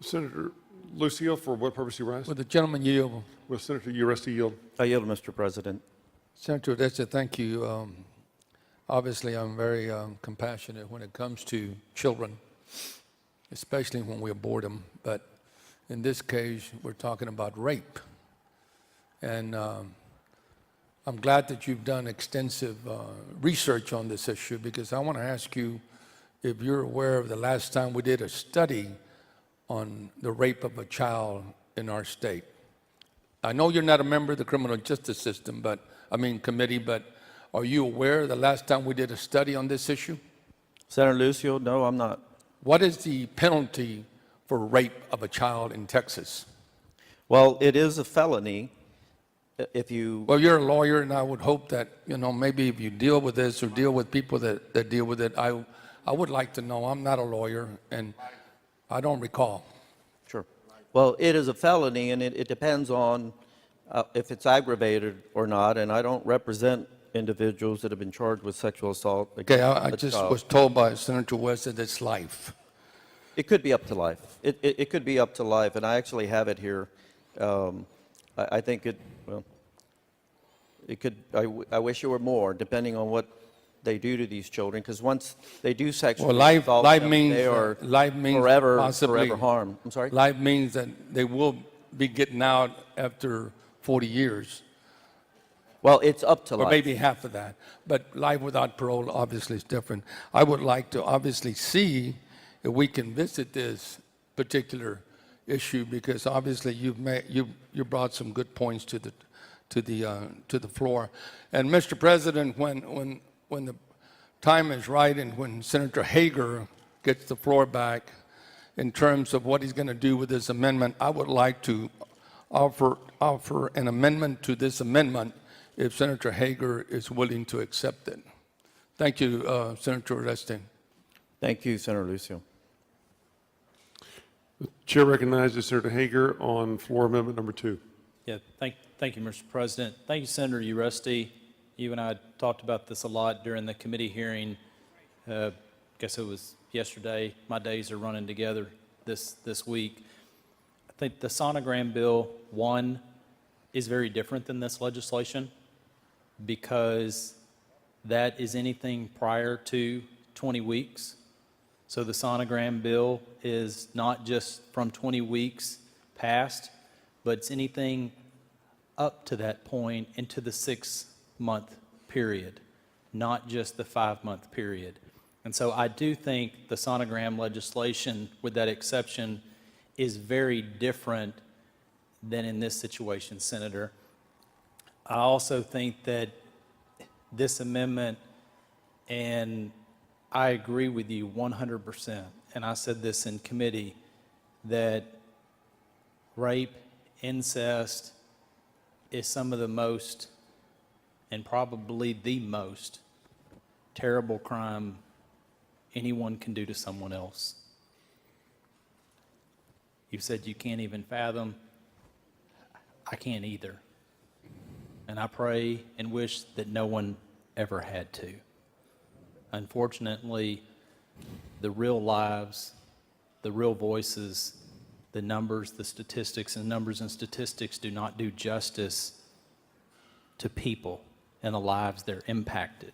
Senator Lucio, for what purpose you rise? Will the gentleman yield? Will Senator Uresti yield? I yield, Mr. President. Senator Uresti, thank you. Obviously, I'm very compassionate when it comes to children, especially when we abort them. But in this case, we're talking about rape. And I'm glad that you've done extensive research on this issue, because I want to ask you if you're aware of the last time we did a study on the rape of a child in our state. I know you're not a member of the criminal justice system, committee, but are you aware of the last time we did a study on this issue? Senator Lucio, no, I'm not. What is the penalty for rape of a child in Texas? Well, it is a felony if you... Well, you're a lawyer, and I would hope that, maybe if you deal with this or deal with people that deal with it, I would like to know. I'm not a lawyer, and I don't recall. Sure. Well, it is a felony, and it depends on if it's aggravated or not, and I don't represent individuals that have been charged with sexual assault. Okay, I just was told by Senator West that it's life. It could be up to life. It could be up to life, and I actually have it here. I think it could, I wish it were more, depending on what they do to these children, because once they do sexually assault them, they are forever harmed. I'm sorry? Life means that they will be getting out after 40 years. Well, it's up to life. Or maybe half of that. But life without parole obviously is different. I would like to obviously see if we can visit this particular issue, because obviously you brought some good points to the floor. And Mr. President, when the time is right and when Senator Hager gets the floor back in terms of what he's going to do with this amendment, I would like to offer an amendment to this amendment if Senator Hager is willing to accept it. Thank you, Senator Uresti. Thank you, Senator Lucio. The chair recognizes Senator Hager on floor amendment number 2. Yeah, thank you, Mr. President. Thank you, Senator Uresti. You and I talked about this a lot during the committee hearing. I guess it was yesterday. My days are running together this week. I think the sonogram bill, one, is very different than this legislation, because that is anything prior to 20 weeks. So the sonogram bill is not just from 20 weeks past, but it's anything up to that point into the 6-month period, not just the 5-month period. And so I do think the sonogram legislation, with that exception, is very different than in this situation, Senator. I also think that this amendment, and I agree with you 100%, and I said this in committee, that rape, incest is some of the most, and probably the most, terrible crime anyone can do to someone else. You said you can't even fathom. I can't either. And I pray and wish that no one ever had to. Unfortunately, the real lives, the real voices, the numbers, the statistics, and numbers and statistics do not do justice to people and the lives they're impacted.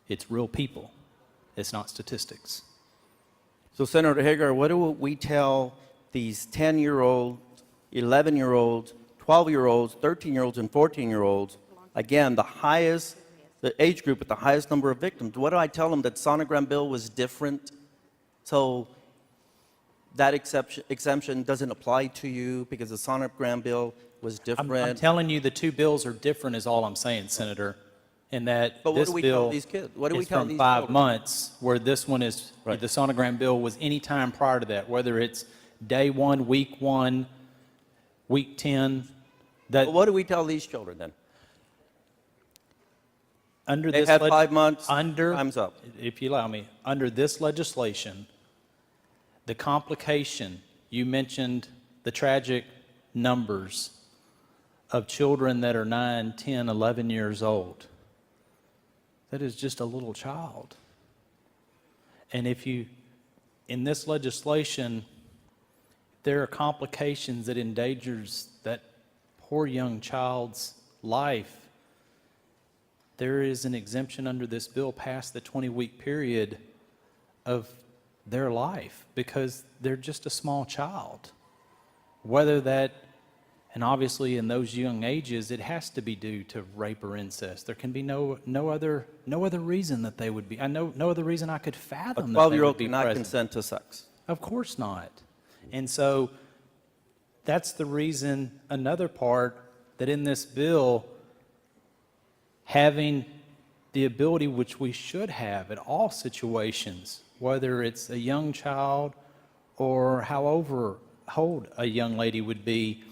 It's real people. It's not statistics. So, Senator Hager, what do we tell these 10-year-olds, 11-year-olds, 12-year-olds, 13-year-olds, and 14-year-olds, again, the age group with the highest number of victims? What do I tell them? That sonogram bill was different, so that exemption doesn't apply to you because the sonogram bill was different? I'm telling you the two bills are different is all I'm saying, Senator, in that but this what do we bill tell these kids? What do we is tell from these 5 children? months, where this one is, Right. the sonogram bill was any time prior to that, whether it's day 1, week 1, week 10. That But what do we tell these children then? under They've this had 5 months, under, time's up. if you allow me, under this legislation, the complication, you mentioned the tragic numbers of children that are 9, 10, 11 years old. That is just a little child. And if you, in this legislation, there are complications that endangers that poor young child's life, there is an exemption under this bill past the 20-week period of their life because they're just a small child. Whether that, and obviously in those young ages, it has to be due to rape or incest. There can be no other reason that they would be. I know no other reason I could A fathom that they 12-year-old would be cannot present. consent to sex. Of course not. And so that's the reason, another part, that in this bill, having the ability, which we should have in all situations, whether it's a young child or however old a young lady would be,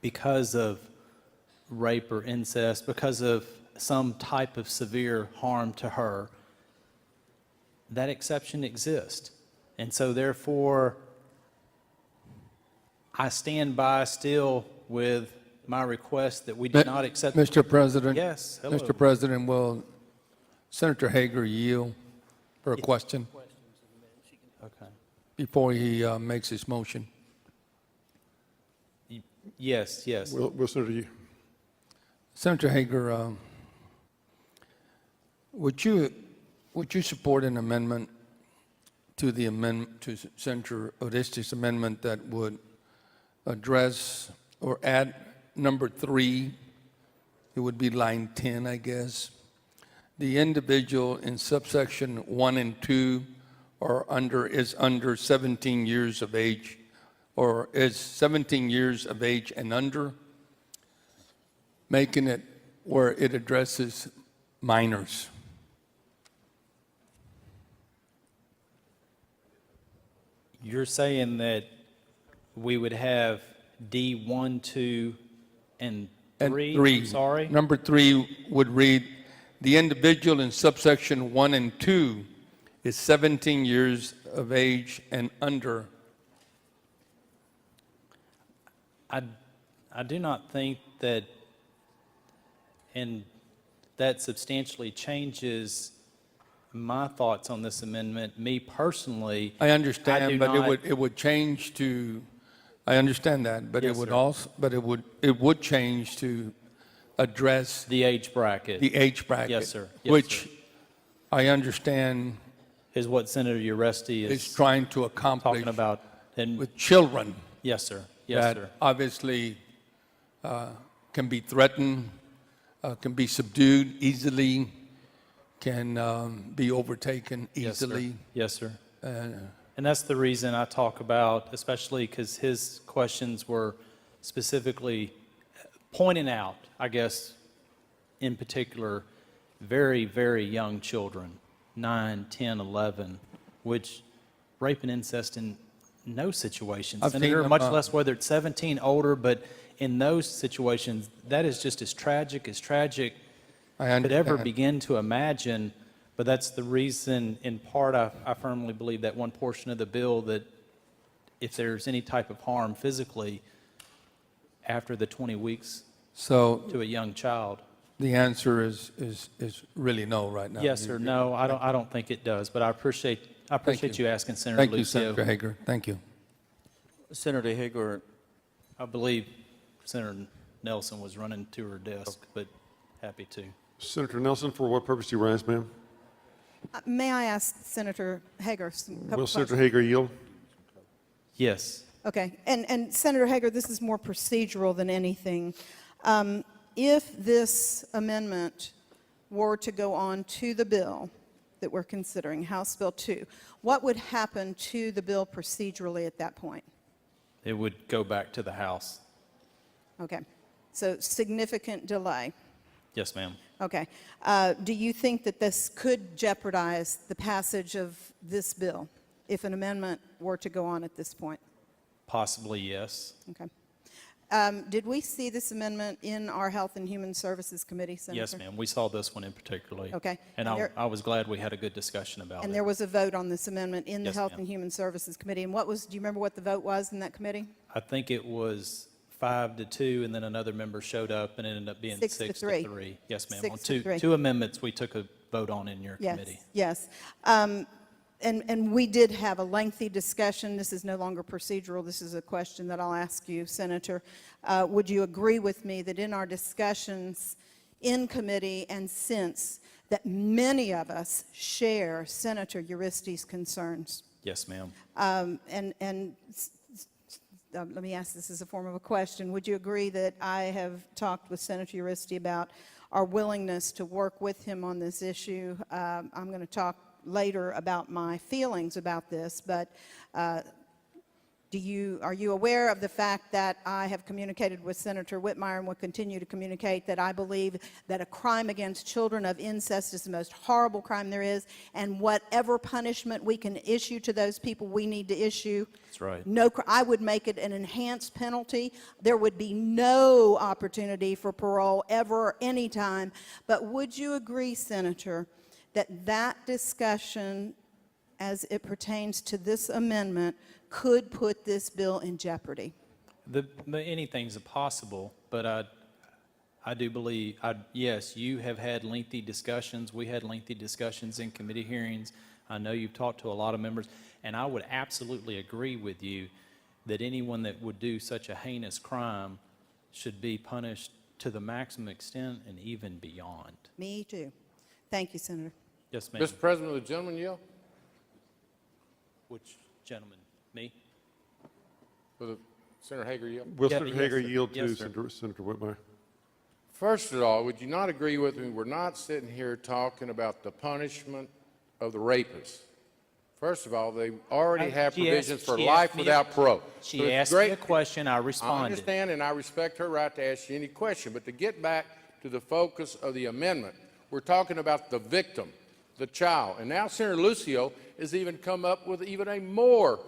because of rape or incest, because of some type of severe harm to her, that exception exists. And so therefore, I stand by still with my request that we do not accept. Mr. President? Yes, hello. Mr. President, will Senator Hager yield for a question Okay. before he makes his motion? Yes, yes. Will Senator, Senator Hager, would you support an amendment to the amendment to Senator Uresti's amendment that would address or add number 3? It would be line 10, I guess. The individual in subsection 1 and 2 is under 17 years of age, or is 17 years of age and under, making it where it addresses minors. You're saying that we would have D1, 2, and 3? I'm sorry? Number 3 would read, the individual in subsection 1 and 2 is 17 years of age and under. I do not think that, and that substantially changes my thoughts on this amendment. Me personally, I understand, do but not- it would change to, I understand that, but Yes, it would sir. also, but it would change to address the age bracket the age bracket. Yes, sir. Yes, Which sir. I understand is what Senator Uresti is is trying to accomplish talking about. And with children yes, sir. Yes, that sir. obviously can be threatened, can be subdued easily, can be overtaken Yes, sir. easily. Yes, sir. Uh, And that's the reason I talk about, especially because his questions were specifically pointing out, I guess, in particular, very, very young children, 9, 10, 11, which rape and incest in no situations, I've seen Senator, them, much less whether it's 17, older, but in those situations, that is just as tragic I could ever understand. begin to imagine. But that's the reason, in part, I firmly believe that one portion of the bill, that if there's any type of harm physically after the 20 weeks So to a young child. the answer is really no right now. Yes or no, I don't think it does, but I appreciate you asking, Senator Thank you, Lucio. Senator Hager. Thank you. Senator Hager, I believe Senator Nelson was running to her desk, but happy to. Senator Nelson, for what purpose do you rise, ma'am? May I ask Senator Hager some couple Will Senator questions? Hager yield? Yes. Okay, and Senator Hager, this is more procedural than anything. If this amendment were to go on to the bill that we're considering, House Bill 2, what would happen to the bill procedurally at that point? It would go back to the House. Okay, so significant delay. Yes, ma'am. Okay. Do you think that this could jeopardize the passage of this bill if an amendment were to go on at this point? Possibly, yes. Okay. Did we see this amendment in our Health and Human Services Committee, Senator? Yes, ma'am. We saw this one in particularly. Okay. And And there- I was glad we had a good discussion about And it. there was a vote on this amendment in the Yes, Health ma'am. and Human Services Committee. And do you remember what the vote was in that committee? I think it was 5-2, and then another member showed up, and it ended up being 6-3. 6-3. Yes, ma'am. On 6-3. two amendments we took a vote on in your Yes. committee. Yes. and we did have a lengthy discussion. This is no longer procedural. This is a question that I'll ask you, Senator. Would you agree with me that in our discussions in committee and since, that many of us share Senator Uresti's concerns? Yes, ma'am. Let me ask this as a form of a question. Would you agree that I have talked with Senator Uresti about our willingness to work with him on this issue? I'm going to talk later about my feelings about this, but are you aware of the fact that I have communicated with Senator Whitmire and will continue to communicate that I believe that a crime against children of incest is the most horrible crime there is, and whatever punishment we can issue to those people, we need to issue? That's right. I would make it an enhanced penalty. There would be no opportunity for parole ever, anytime. But would you agree, Senator, that discussion as it pertains to this amendment could put this bill in jeopardy? Anything's possible, but I do believe, yes, you have had lengthy discussions. We had lengthy discussions in committee hearings. I know you've talked to a lot of members, and I would absolutely agree with you that anyone that would do such a heinous crime should be punished to the maximum extent and even beyond. Me too. Thank you, Senator. Yes, ma'am. Mr. President, will the gentleman yield? Which gentleman? Me? Will Senator Hager yield? Will Yeah, Senator yes, Hager sir. yield Yes, to sir. Senator Whitmire? First of all, would you not agree with me? We're not sitting here talking about the punishment of the rapists. First of all, they already have She asked- provisions for she life asked me without parole. So She it's asked me great- a question, I I responded. understand, and I respect her right to ask you any question, but to get back to the focus of the amendment, we're talking about the victim, the child. And now Senator Lucio has even come up with even a more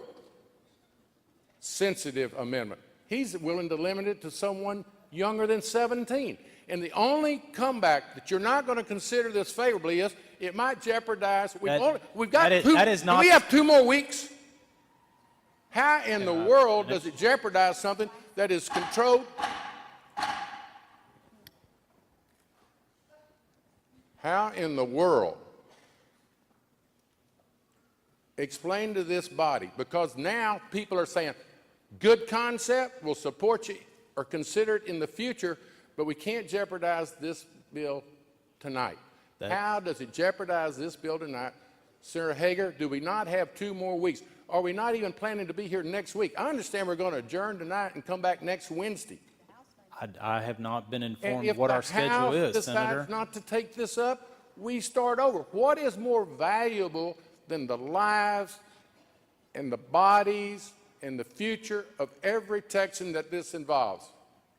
sensitive amendment. He's willing to limit it to someone younger than 17. And the only comeback that you're not going to consider this favorably is it might jeopardize. We've got that we have 2 more weeks. How in the world does it jeopardize something that is controlled? How in the world? Explain to this body, because now people are saying, good concept, we'll support you or consider it in the future, but we can't jeopardize this bill tonight. How does it jeopardize this bill tonight? Senator Hager, do we not have 2 more weeks? Are we not even planning to be here next week? I understand we're going to adjourn tonight and come back next Wednesday. I have not been And informed if what the our schedule House is, decides Senator. not to take this up, we start over. What is more valuable than the lives and the bodies and the future of every Texan that this involves?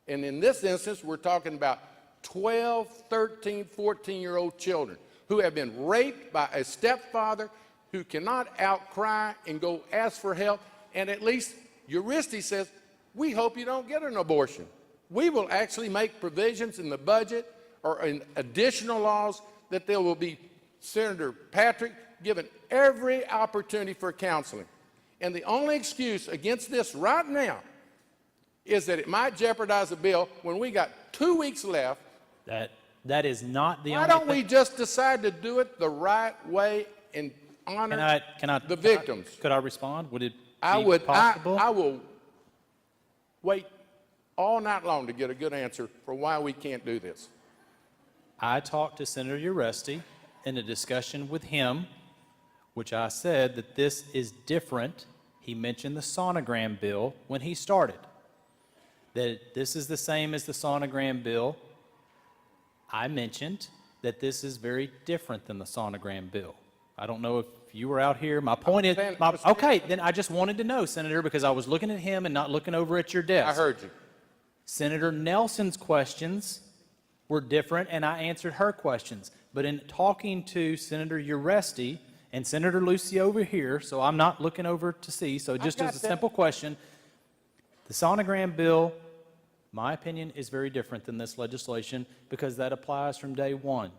And in this instance, we're talking about 12, 13, 14-year-old children who have been raped by a stepfather who cannot outcry and go ask for help. And at least Uresti says, we hope you don't get an abortion. We will actually make provisions in the budget or in additional laws that there will be Senator Patrick given every opportunity for counseling. And the only excuse against this right now is that it might jeopardize the bill when we got 2 weeks left. That is not the Why only don't thing. we just decide to do it the right way and honor the victims? Could I respond? Would it I be would. possible? I will wait all night long to get a good answer for why we can't do this. I talked to Senator Uresti in a discussion with him, which I said that this is different. He mentioned the sonogram bill when he started, that this is the same as the sonogram bill. I mentioned that this is very different than the sonogram bill. I don't know if you were out here. My point is, okay, then I just wanted to know, Senator, because I was looking at him and not looking over at your desk. I heard you. Senator Nelson's questions were different, and I answered her questions. But in talking to Senator Uresti and Senator Lucy over here, so I'm not looking over to see, so just got as a that. simple question, the sonogram bill, my opinion, is very different than this legislation because that applies from day one.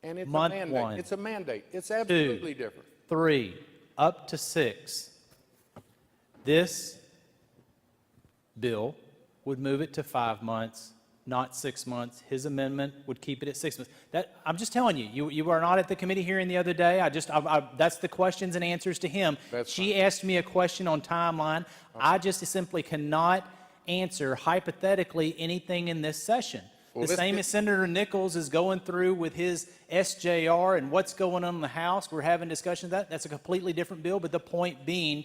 And it's Month a mandate. one. It's a mandate. It's absolutely different. 3, up to 6. This bill would move it to 5 months, not 6 months. His amendment would keep it at 6 months. I'm just telling you, you were not at the committee hearing the other day. That's the questions and answers to him. That's She asked me a question on timeline. I just simply cannot answer hypothetically anything in this session. Well, The same as Senator Nichols is going through with his SJR and what's going on in the House. We're having discussions of that. That's a completely different bill, but the point being,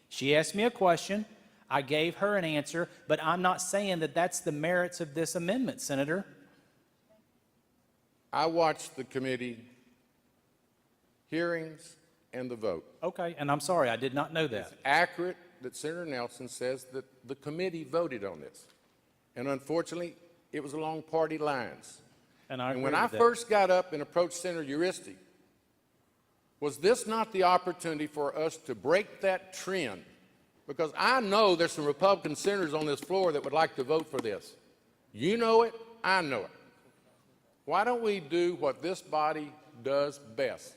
she asked me a question. I gave her an answer, but I'm not saying that that's the merits of this amendment, Senator. I watched the committee hearings and the vote. Okay, and I'm sorry, I did not know that. Accurate that Senator Nelson says that the committee voted on this. And unfortunately, it was along party lines. And I And agree when I with that. first got up and approached Senator Uresti, was this not the opportunity for us to break that trend? Because I know there's some Republican senators on this floor that would like to vote for this. You know it, I know it. Why don't we do what this body does best?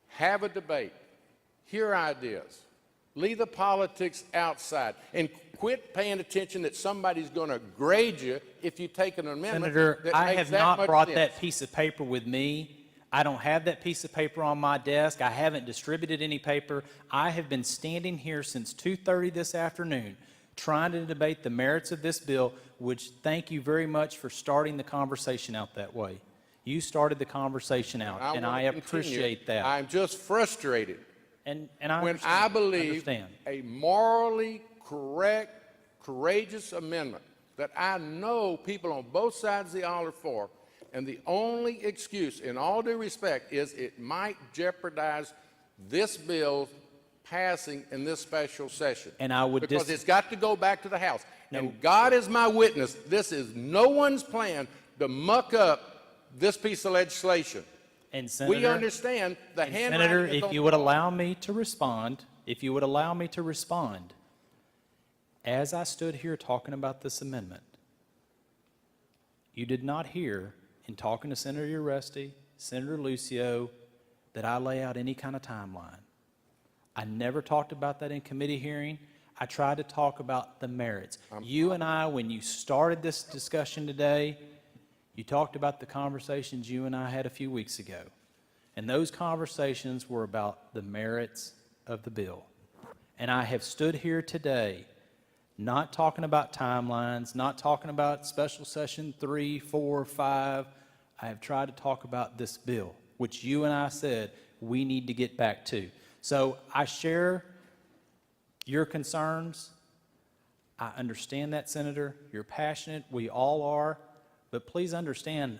Have a debate, hear ideas, leave the politics outside, and quit paying attention that somebody's going to grade you if you take an amendment. Senator, that I makes have that not much brought sense. that piece of paper with me. I don't have that piece of paper on my desk. I haven't distributed any paper. I have been standing here since 2:30 this afternoon trying to debate the merits of this bill, which thank you very much for starting the conversation out that way. You started the conversation out, and I wanna continue. appreciate that. I'm just frustrated And I when understand. I believe understand. a morally correct, courageous amendment that I know people on both sides of the aisle are for, and the only excuse, in all due respect, is it might jeopardize this bill passing in this special session. And I would because it's got to go back to the House. And God is my witness, this is no one's plan to muck up this piece of legislation. And Senator, We understand the and handwriting Senator, is if on you the would wall. allow me to respond, as I stood here talking about this amendment, you did not hear in talking to Senator Uresti, Senator Lucio, that I lay out any kind of timeline. I never talked about that in committee hearing. I tried to talk about the merits. You and I, when you started this discussion today, you talked about the conversations you and I had a few weeks ago. And those conversations were about the merits of the bill. And I have stood here today not talking about timelines, not talking about special session 3, 4, 5. I have tried to talk about this bill, which you and I said we need to get back to. So I share your concerns. I understand that, Senator. You're passionate. We all are. But please understand,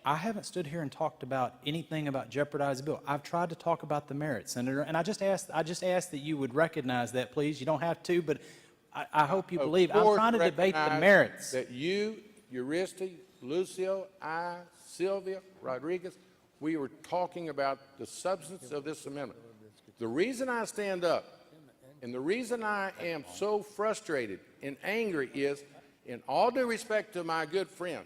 I haven't stood here and talked about anything about jeopardizing the bill. I've tried to talk about the merits, Senator. And I just ask that you would recognize that, please. You don't have to, but I hope you believe. Of I'm course, trying to debate the recognize merits. That you, Uresti, Lucio, I, Sylvia, Rodriguez, we were talking about the substance of this amendment. The reason I stand up and the reason I am so frustrated and angry is, in all due respect to my good friend,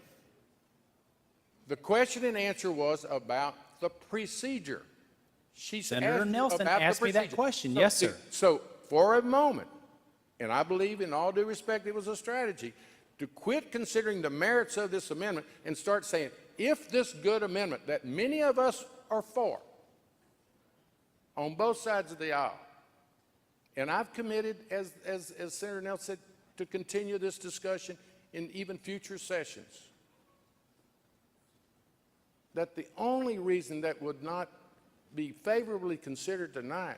the question and answer was about the procedure. She's Senator asked you Nelson about the asked me that procedure. question. So, Yes, sir. So for a moment, and I believe in all due respect it was a strategy, to quit considering the merits of this amendment and start saying, if this good amendment that many of us are for, on both sides of the aisle, and I've committed, as Senator Nelson said, to continue this discussion in even future sessions, that the only reason that would not be favorably considered tonight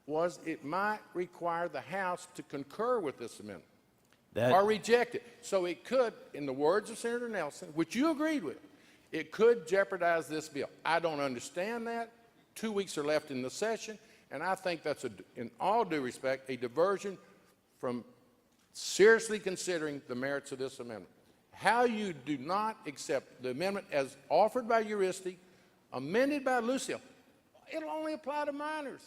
was it might require the House to concur with this amendment or reject it. So it could, in the words of Senator Nelson, which you agreed with, it could jeopardize this bill. I don't understand that. 2 weeks are left in the session, and I think that's, in all due respect, a diversion from seriously considering the merits of this amendment. How you do not accept the amendment as offered by Uresti, amended by Lucio, it'll only apply to minors.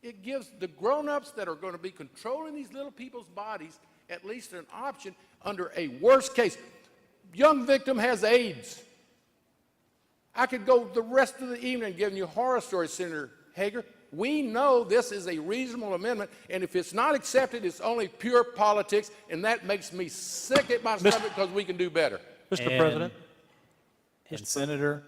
It gives the grown-ups that are going to be controlling these little people's bodies at least an option under a worst case. Young victim has AIDS. I could go the rest of the evening giving you horror stories, Senator Hager, we know this is a reasonable amendment, and if it's not accepted, it's only pure politics, and that makes me sick at my stomach because we can do better. Mr. And- President, And Senator,